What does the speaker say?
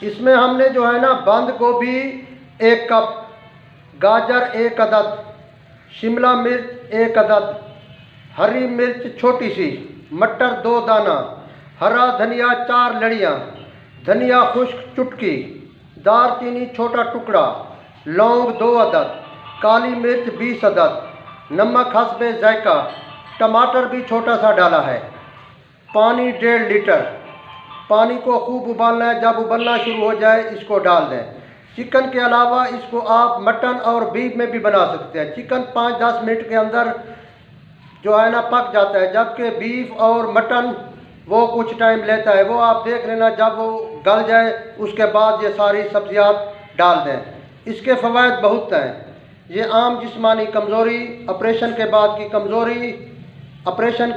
इसमें हमने जो है ना बंद गोभी 1 कप, गाजर 1 अदद, शिमला मिर्च 1 अदद, हरी मिर्च छोटी सी, मटर 2 दाना, हरा धनिया 4 लड़ियाँ, धनिया खुश्क चुटकी, दालचीनी छोटा टुकड़ा, लौंग 2 अदद, काली मिर्च 20 अदद, नमक हस्बे जायका, टमाटर भी छोटा सा डाला है, पानी 1.5 लीटर। पानी को खूब उबालना है, जब उबलना शुरू हो जाए इसको डाल दें। चिकन के अलावा इसको आप मटन और बीफ में भी बना सकते हैं। चिकन 5-10 मिनट के अंदर जो है ना पक जाता है, जबकि बीफ और मटन वो कुछ टाइम लेता है। वो आप देख लेना, जब वो गल जाए उसके बाद ये सारी सब्जियां डाल दें। इसके फ़वाइद बहुत हैं। ये आम जिस्मानी कमज़ोरी, ऑपरेशन के बाद की कमज़ोरी, ऑपरेशन